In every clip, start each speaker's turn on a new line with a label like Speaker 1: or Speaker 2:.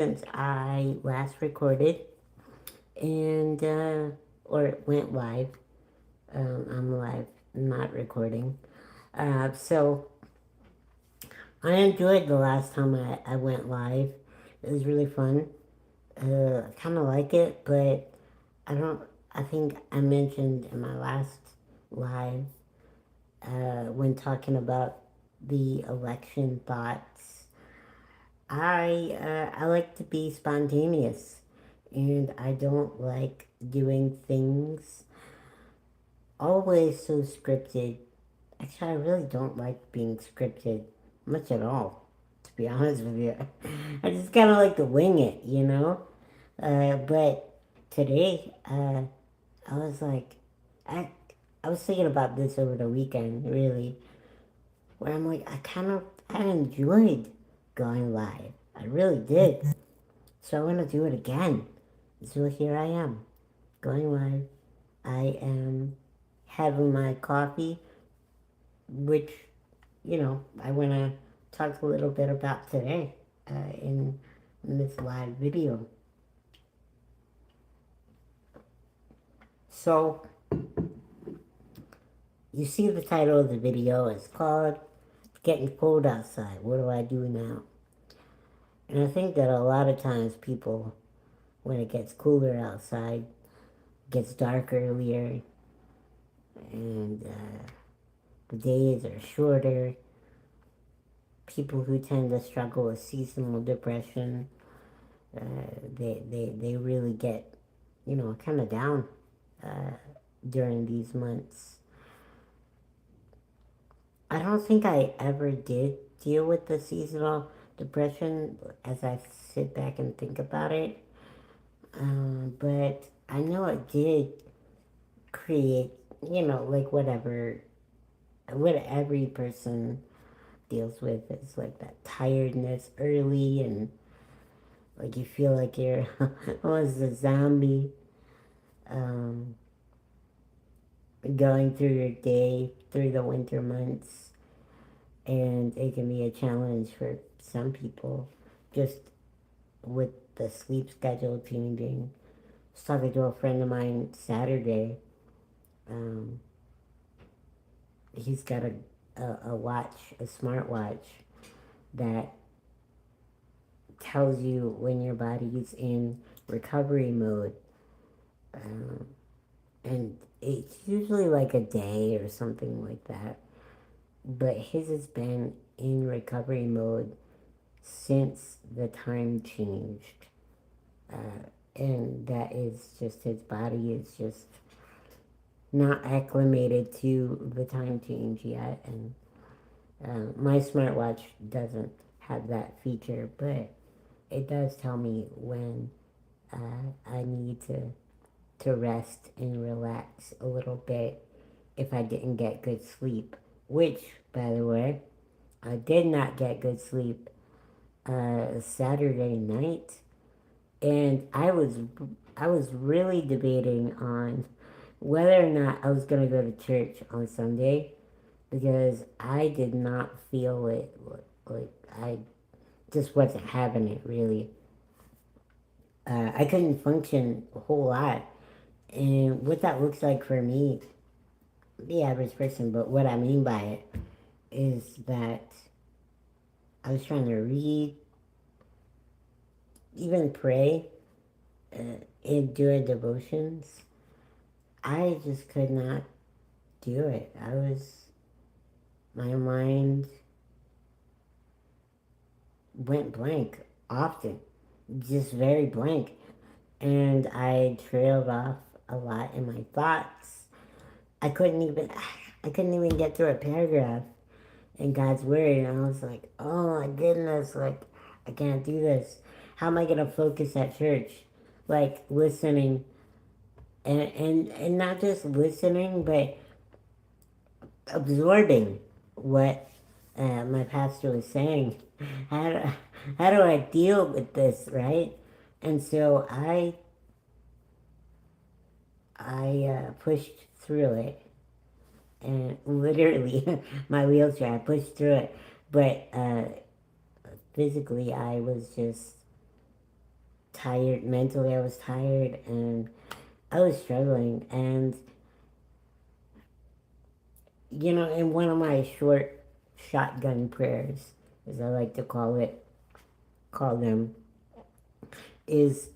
Speaker 1: since I last recorded and or went live. I'm live, not recording. So I enjoyed the last time I went live. It was really fun. I kind of like it, but I don't. I think I mentioned in my last live when talking about the election thoughts. I like to be spontaneous, and I don't like doing things always so scripted. Actually, I really don't like being scripted much at all, to be honest with you. I just kind of like to wing it, you know? But today, I was like, I, I was thinking about this over the weekend, really, where I'm like, I enjoyed going live. I really did. So I want to do it again. So here I am, going live. I am having my coffee, which, I want to talk a little bit about today in this live video. So, you see the title of the video. It's called Getting Cold Outside. What do I do now? And I think that a lot of times people, when it gets cooler outside, gets dark earlier, and the days are shorter, people who tend to struggle with seasonal depression, they really get, kind of down uh, during these months. I don't think I ever did deal with the seasonal depression as I sit back and think about it. But I know it did create, like what every person deals with. It's like that tiredness early and like you feel like you're almost a zombie um, going through your day through the winter months. And it can be a challenge for some people just with the sleep schedule changing. I was talking to a friend of mine Saturday. Um, he's got a watch, a smartwatch that tells you when your body's in recovery mode. Um, and it's usually like a day or something like that. But his has been in recovery mode since the time changed. And that is just his body is just not acclimated to the time change yet. And my smartwatch doesn't have that feature, but it does tell me when I need to rest and relax a little bit if I didn't get good sleep. Which, by the way, I did not get good sleep Saturday night, and I was really debating on whether or not I was gonna go to church on Sunday because I did not feel it. Like I just wasn't having it really. I couldn't function a whole lot, and what that looks like for me, the average person. But what I mean by it is that I was trying to read, even pray, and do devotions. I just could not do it. My mind went blank often, just very blank. And I trailed off a lot in my thoughts. I couldn't even, I couldn't even get through a paragraph in God's word. And I was like, oh my goodness, like, I can't do this. How am I going to focus at church? Like, listening, and not just listening, but absorbing what my pastor was saying. How do, how do I deal with this, right? And so I pushed through it, and literally my wheelchair, I pushed through it, but physically I was just tired mentally. I was tired, and I was struggling. And in one of my short shotgun prayers, as I like to call them, is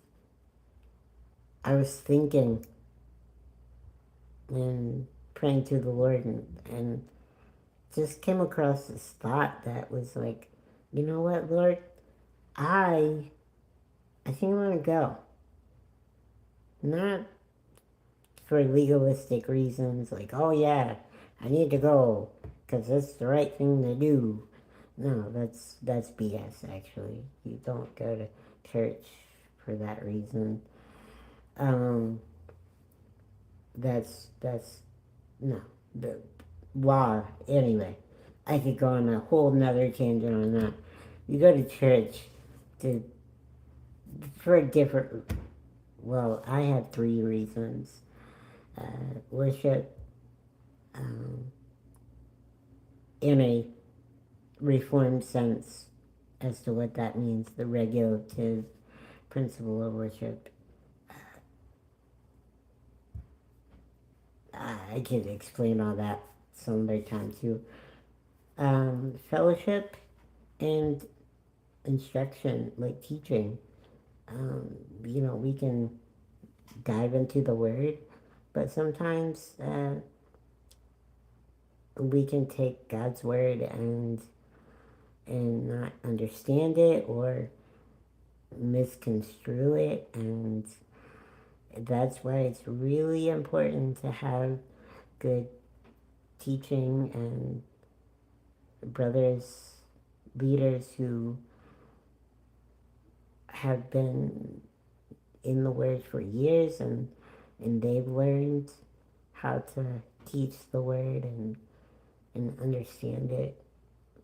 Speaker 1: I was thinking and praying to the Lord, and just came across this thought that was like, you know what, Lord, I I think I'm gonna go. Not for legalistic reasons, like, oh yeah, I need to go because it's the right thing to do. No, that's BS. Actually, you don't go to church for that reason. Um, that's no the law. Anyway, I could go on a whole nother tangent on that. You go to church to for a different. Well, I have three reasons: worship, um, in a reformed sense as to what that means, the regulative principle of worship. I could explain all that some other time too. Fellowship and instruction, like teaching. We can dive into the word, but sometimes we can take God's word and not understand it or misconstrue it, and that's why it's really important to have good teaching and brothers, leaders who have been in the word for years, and they've learned how to teach the word and understand it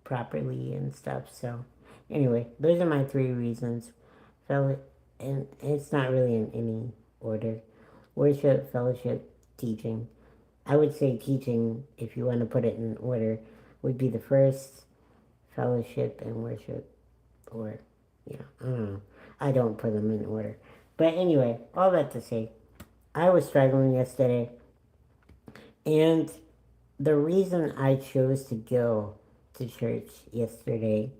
Speaker 1: properly and stuff. So anyway, those are my three reasons. And it's not really in any order: worship, fellowship, teaching. I would say teaching, if you want to put it in order, would be the first, fellowship and worship, or I don't know. I don't put them in order. But anyway, all that to say, I was struggling yesterday, and the reason I chose to go to church yesterday,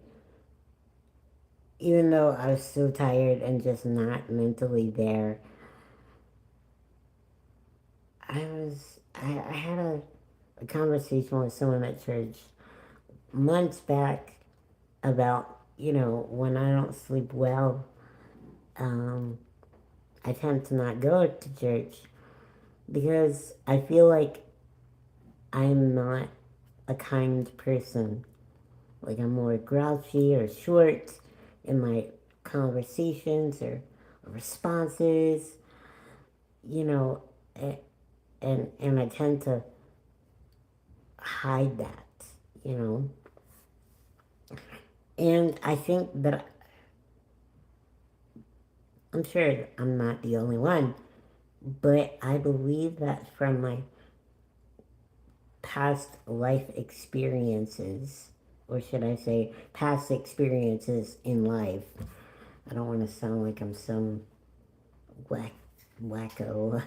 Speaker 1: even though I was so tired and just not mentally there, I had a conversation with someone at church months back about, when I don't sleep well, I tend to not go to church because I feel like I'm not a kind person. Like, I'm more grouchy or short in my conversations or responses, you know, and I tend to hide that, you know. And I think that I'm sure I'm not the only one, but I believe that from my past life experiences, or should I say past experiences in life. I don't want to sound like I'm some wacko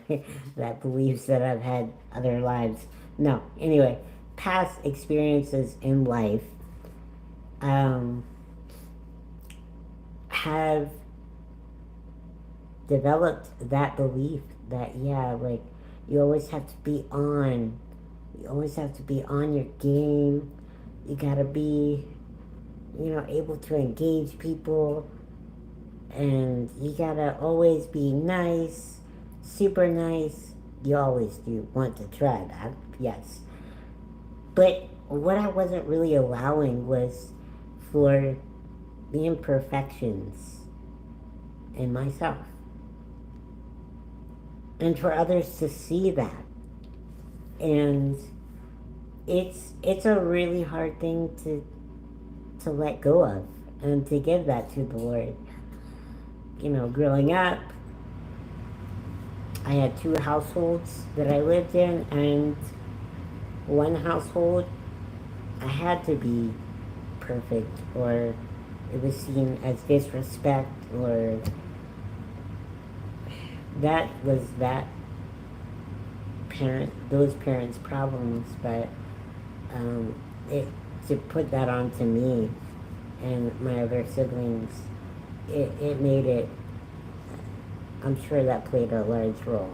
Speaker 1: that believes that I've had other lives. No, anyway, past experiences in life have developed that belief that, yeah, like, you always have to be on. You always have to be on your game. You gotta be, able to engage people. And you gotta always be nice, super nice. You always do want to try that, yes. But what I wasn't really allowing was for the imperfections in myself. And for others to see that. And it's a really hard thing to let go of and to give that to the Lord. Growing up, I had two households that I lived in, and one household I had to be perfect, or it was seen as disrespect, or that was that those parents' problems, but um, it to put that onto me and my other siblings, it made it. I'm sure that played a large role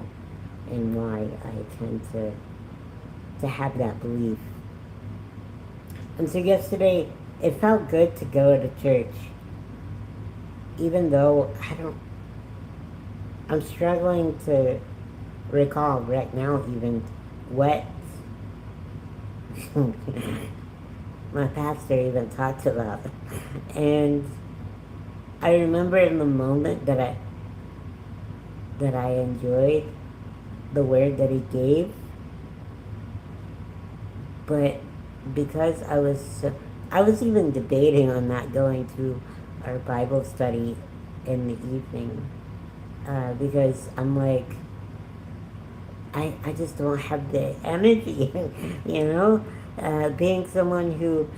Speaker 1: in why I tend to have that belief. And so yesterday, it felt good to go to church, even though I'm struggling to recall right now even what my pastor even talked about. And I remember in the moment that I enjoyed the word that he gave, but because I was even debating on not going to our Bible study in the evening, because I'm like, I just don't have the energy, you know? Being someone who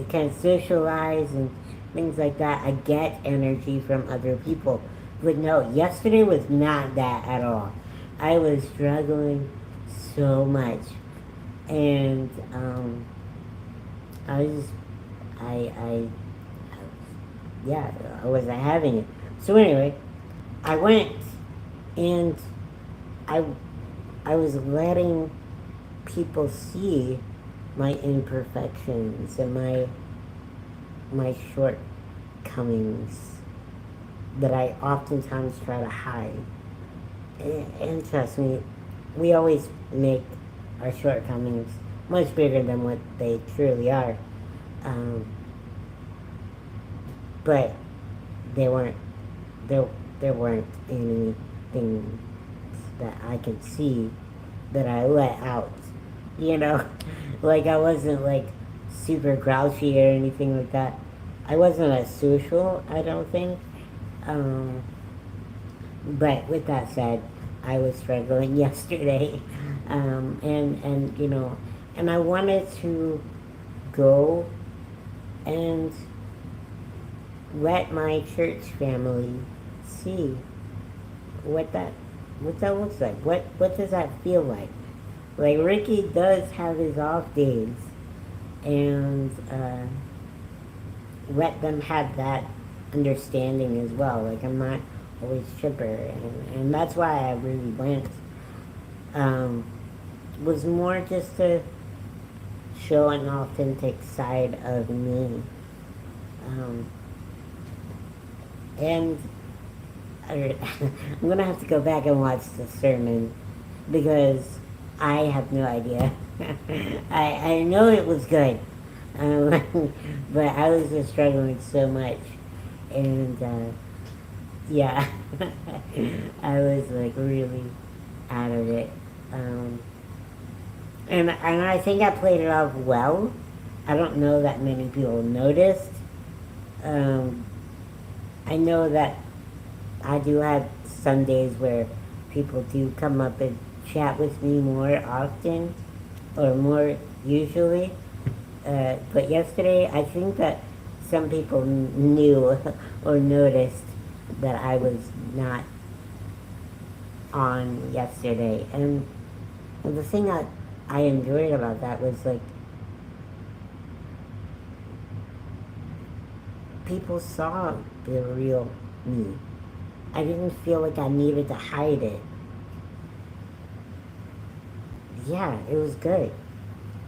Speaker 1: can socialize and things like that, I get energy from other people. But no, yesterday was not that at all. I was struggling so much. And I was just, I, yeah, I wasn't having it. So anyway, I went and I, I was letting people see my imperfections and my shortcomings that I oftentimes try to hide. And trust me, we always make our shortcomings much bigger than what they truly are. Um, but they weren't there. There weren't anything that I could see that I let out. You know, like I wasn't like super grouchy or anything like that. I wasn't as social, I don't think. Um, but with that said, I was struggling yesterday, and you know, and I wanted to go and let my church family see what that what that looks like. What does that feel like? Like Ricky does have his off days, and let them have that understanding as well. Like I'm not always chipper, and that's why I really went. Um, was more just to show an authentic side of me, um, and I'm gonna have to go back and watch the sermon because I have no idea. I know it was good, um, but I was just struggling so much, and yeah, I was like really out of it, and I think I played it off well. I don't know that many people noticed. Um, I know that I do have Sundays where people do come up and chat with me more often or more usually. But yesterday, I think that some people knew or noticed that I was not on yesterday. And the thing that I enjoyed about that was like people saw the real me. I didn't feel like I needed to hide it. Yeah, it was good.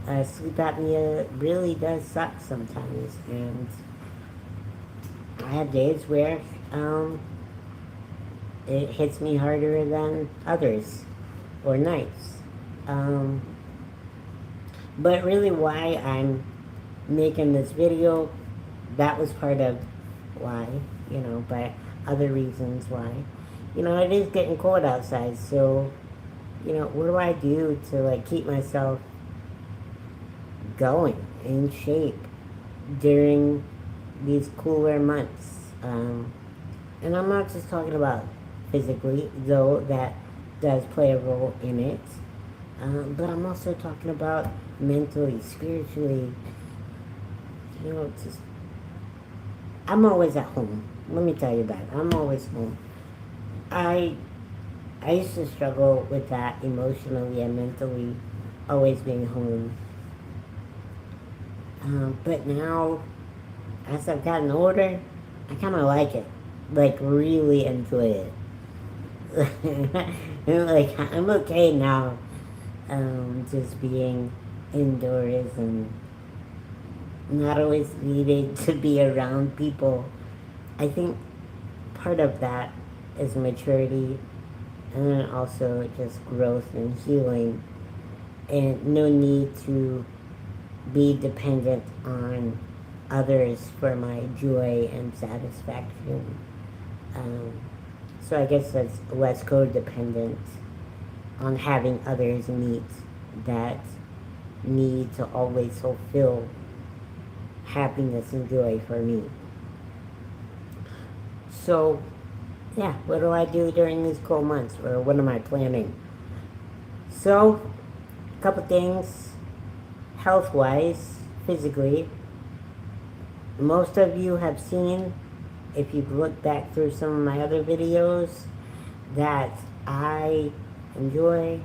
Speaker 1: Sleep apnea really does suck sometimes, and I have days where um, it hits me harder than others, or nights. Um, but really, why I'm making this video, that was part of why, you know, but other reasons why. You know, it is getting cold outside, so, you know, what do I do to, like, keep myself going in shape during these cooler months? And I'm not just talking about physically, though that does play a role in it, but I'm also talking about mentally, spiritually, you know, just, I'm always at home. Let me tell you that. I'm always home. I I used to struggle with that emotionally and mentally, always being home. But now, as I've gotten older, I kind of like it. Like, really enjoy it. Like, I'm okay now, just being indoors and not always needing to be around people. I think part of that is maturity, and then also just growth and healing, and no need to be dependent on others for my joy and satisfaction. Um, so I guess that's less codependent on having others' needs that need to always fulfill happiness and joy for me. So, yeah, what do I do during these cold months, or what am I planning? So, a couple things health wise, physically. Most of you have seen, if you've looked back through some of my other videos, that I enjoy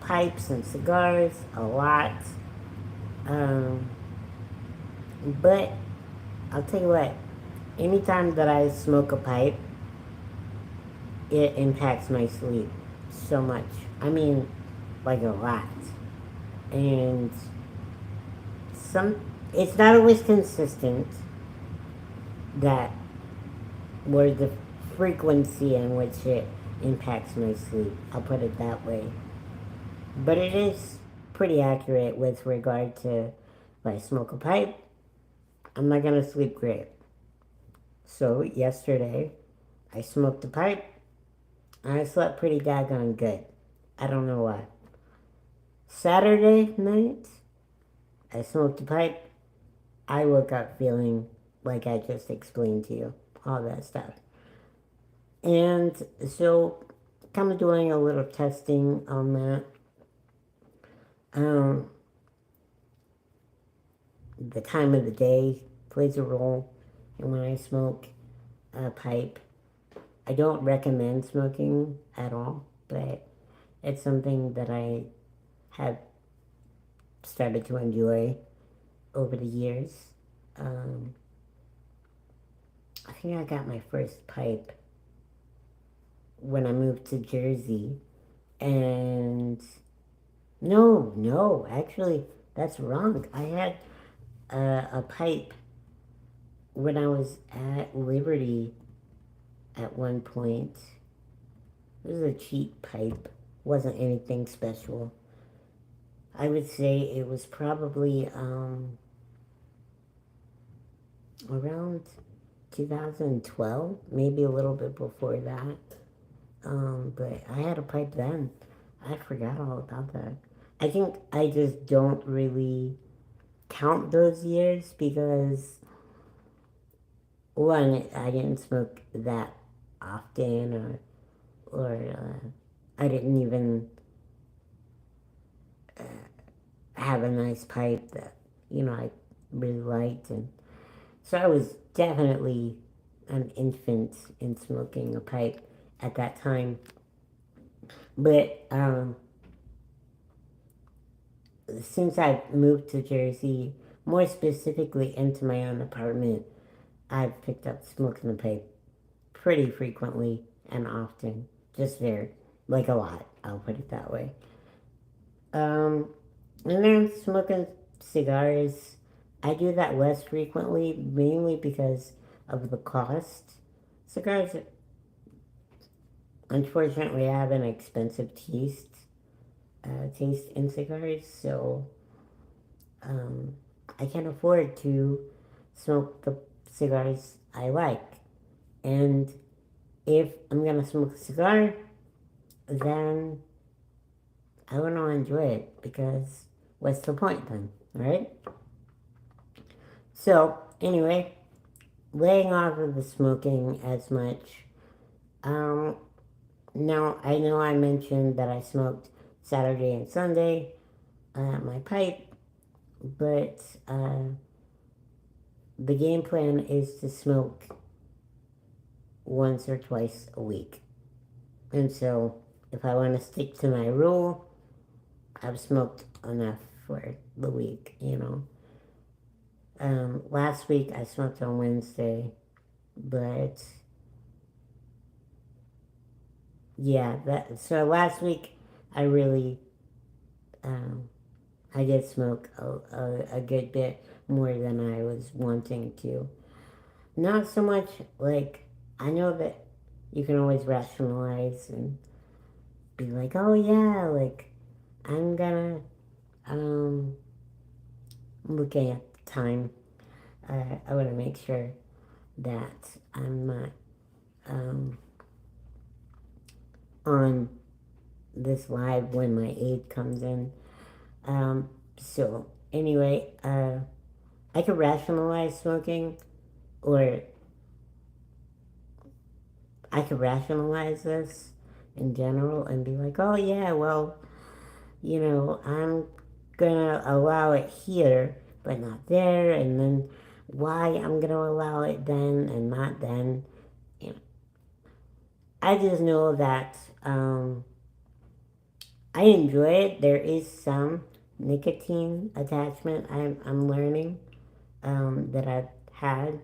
Speaker 1: pipes and cigars a lot. Um, but I'll tell you what, anytime that I smoke a pipe, it impacts my sleep so much. I mean, like a lot. And some, it's not always consistent that where the frequency in which it impacts my sleep. I'll put it that way. But it is pretty accurate with regard to if I smoke a pipe, I'm not gonna sleep great. So yesterday, I smoked a pipe and I slept pretty daggone good. I don't know why. Saturday night, I smoked a pipe. I woke up feeling like I just explained to you, all that stuff. And so, kind of doing a little testing on that. Um, the time of the day plays a role. And when I smoke a pipe, I don't recommend smoking at all, but it's something that I have started to enjoy over the years. Um, I think I got my first pipe when I moved to Jersey. And no, actually, that's wrong. I had a pipe when I was at Liberty at one point. It was a cheap pipe, wasn't anything special. I would say it was probably around 2012, maybe a little bit before that. But I had a pipe then. I forgot all about that. I think I just don't really count those years because one, I didn't smoke that often, or I didn't even have a nice pipe that I really liked, and so I was definitely an infant in smoking a pipe at that time. But since I've moved to Jersey, more specifically into my own apartment, I've picked up smoking a pipe pretty frequently and often. Just there, like a lot. I'll put it that way. Um, and then smoking cigars, I do that less frequently, mainly because of the cost. Cigars, unfortunately, have an expensive taste in cigars, so um, I can afford to smoke the cigars I like. And if I'm gonna smoke a cigar, then I want to enjoy it because what's the point then, right? So, anyway, laying off of the smoking as much. Um, Now, I know I mentioned that I smoked Saturday and Sunday, my pipe, but the game plan is to smoke once or twice a week. And so if I want to stick to my rule, I've smoked enough for the week, you know. Last week I smoked on Wednesday, but yeah, that so last week I really um, I did smoke a good bit more than I was wanting to. Not so much like I know that you can always rationalize and be like, oh yeah, like I'm gonna um looking at the time. I want to make sure that I'm not um on this live when my aide comes in. So anyway, I could rationalize smoking, or I could rationalize this in general and be like, oh yeah, well, you know, I'm gonna allow it here, but not there, and then why I'm gonna allow it then and not then. You know, I just know that I enjoy it. There is some nicotine attachment I'm learning that I've had.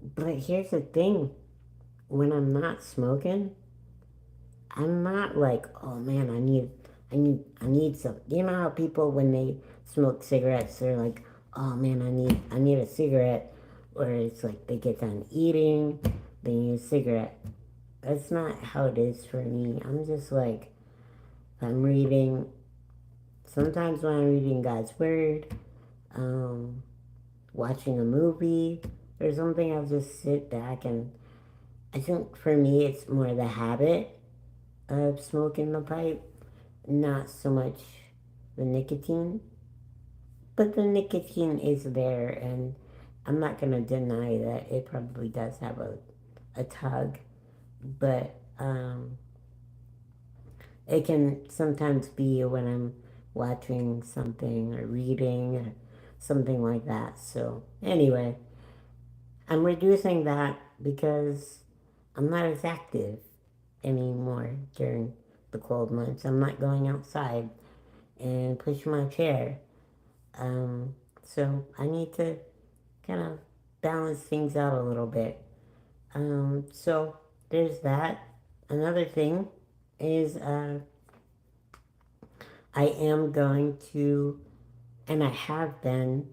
Speaker 1: But here's the thing, when I'm not smoking, I'm not like, oh man, I need some. You know how people when they smoke cigarettes, they're like, oh man, I need a cigarette, or it's like they get done eating, they need a cigarette. That's not how it is for me. I'm just like, I'm reading. Sometimes when I'm reading God's word, um, watching a movie or something, I'll just sit back and I think for me it's more the habit of smoking the pipe, not so much the nicotine. But the nicotine is there, and I'm not gonna deny that it probably does have a tug, but it can sometimes be when I'm watching something or reading or something like that. So, anyway, I'm reducing that because I'm not as active anymore during the cold months. I'm not going outside and push my chair. Um, so I need to kind of balance things out a little bit. So there's that. Another thing is I am going to, and I have been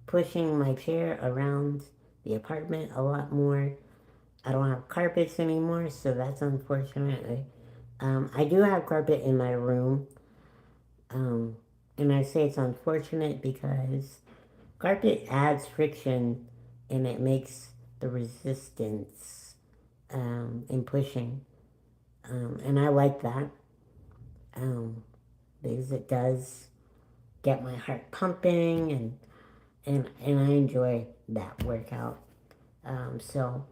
Speaker 1: pushing my chair around the apartment a lot more. I don't have carpets anymore, so that's unfortunate. I do have carpet in my room, um, and I say it's unfortunate because carpet adds friction and it makes the resistance in pushing. And I like that um, because it does get my heart pumping and I enjoy that workout. So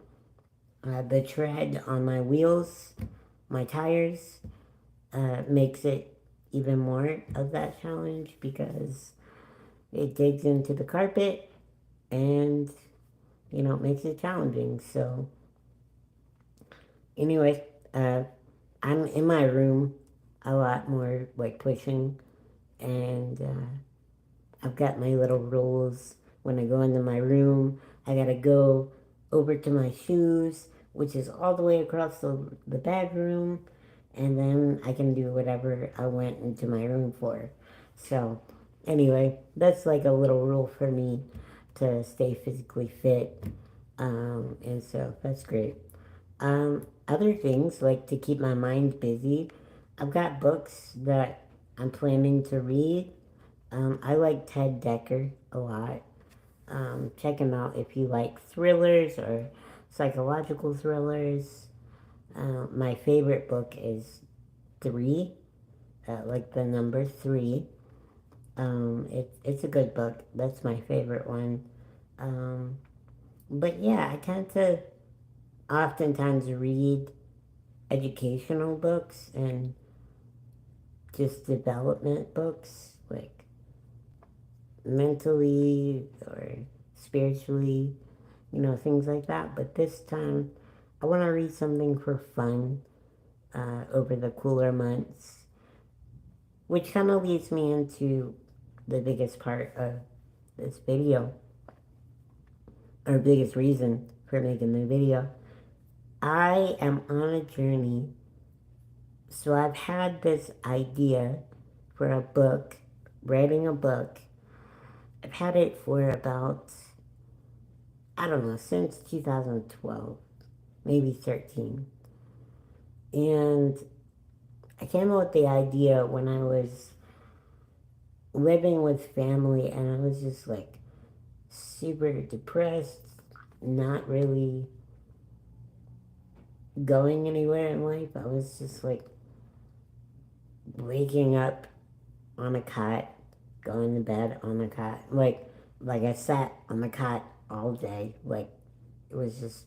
Speaker 1: the tread on my wheels, my tires, makes it even more of that challenge because it digs into the carpet and you know, it makes it challenging. So, anyway, I'm in my room a lot more, like pushing, and I've got my little rules. When I go into my room, I gotta go over to my shoes, which is all the way across the bedroom, and then I can do whatever I went into my room for. So, anyway, that's like a little rule for me to stay physically fit, and so that's great. Other things like to keep my mind busy, I've got books that I'm planning to read. I like Ted Dekker a lot. Check him out if you like thrillers or psychological thrillers. My favorite book is Three, like the number three. It's a good book. That's my favorite one. Um, but yeah, I tend to oftentimes read educational books and just development books, like mentally or spiritually, you know, things like that. But this time, I want to read something for fun. over the cooler months, which kind of leads me into the biggest part of this video, or biggest reason for making the video. I am on a journey. So I've had this idea for a book, writing a book. I've had it for about, I don't know, since 2012, maybe 13. And I came up with the idea when I was living with family, and I was just like super depressed, not really going anywhere in life. I was just like waking up on a cot, going to bed on a cot. Like I sat on the cot all day. Like it was just,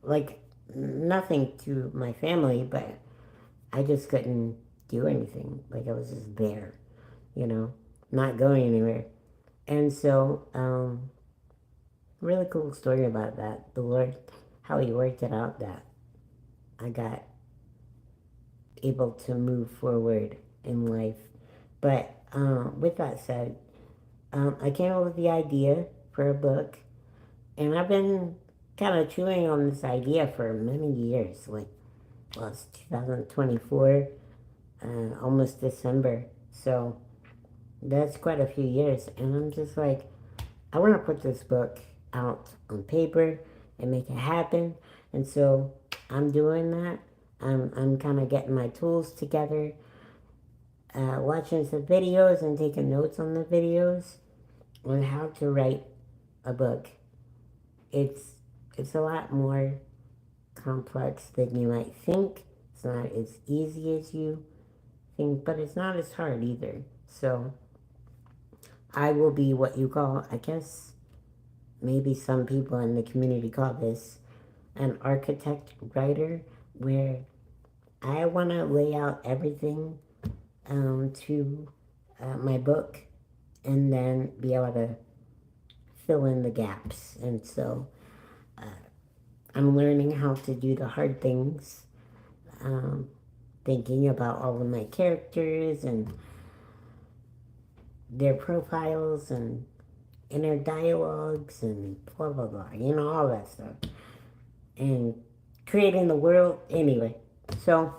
Speaker 1: like nothing to my family, but I just couldn't do anything. Like I was just there, not going anywhere. And so, really cool story about that. The Lord, how He worked it out that I got able to move forward in life. But with that said, I came up with the idea for a book, and I've been kind of chewing on this idea for many years. It's 2024, almost December. So that's quite a few years, and I'm just like, I want to put this book out on paper and make it happen. And so I'm doing that. I'm kind of getting my tools together, watching some videos and taking notes on the videos on how to write a book. It's a lot more complex than you might think. It's not as easy as you think, but it's not as hard either. So I will be what you call, I guess, maybe some people in the community call this an architect writer, where I want to lay out everything to my book and then be able to fill in the gaps. And so I'm learning how to do the hard things, thinking about all of my characters and their profiles and inner dialogues and blah, blah, blah, all that stuff. And creating the world anyway. So,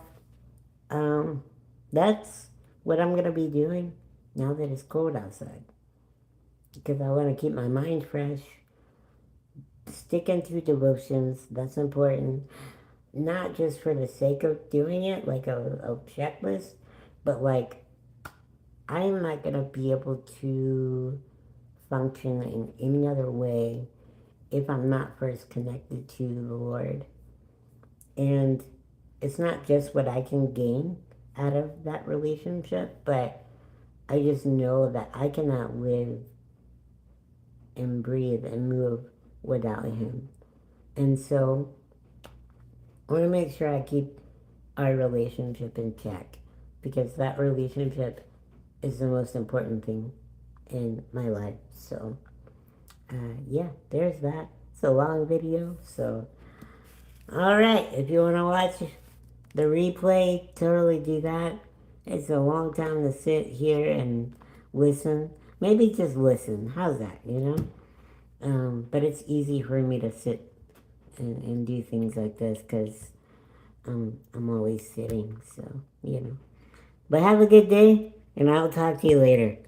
Speaker 1: that's what I'm going to be doing now that it's cold outside. Because I want to keep my mind fresh. Sticking to devotions, that's important. Not just for the sake of doing it, like a checklist, but like, I'm not going to be able to function in any other way if I'm not first connected to the Lord. And it's not just what I can gain out of that relationship, but I just know that I cannot live and breathe and move without Him. And so I want to make sure I keep our relationship in check, because that relationship is the most important thing in my life. So yeah, there's that. It's a long video, so alright, if you want to watch the replay, totally do that. It's a long time to sit here and listen. Maybe just listen. How's that, But it's easy for me to sit and do things like this because I'm always sitting, so. But have a good day, and I'll talk to you later.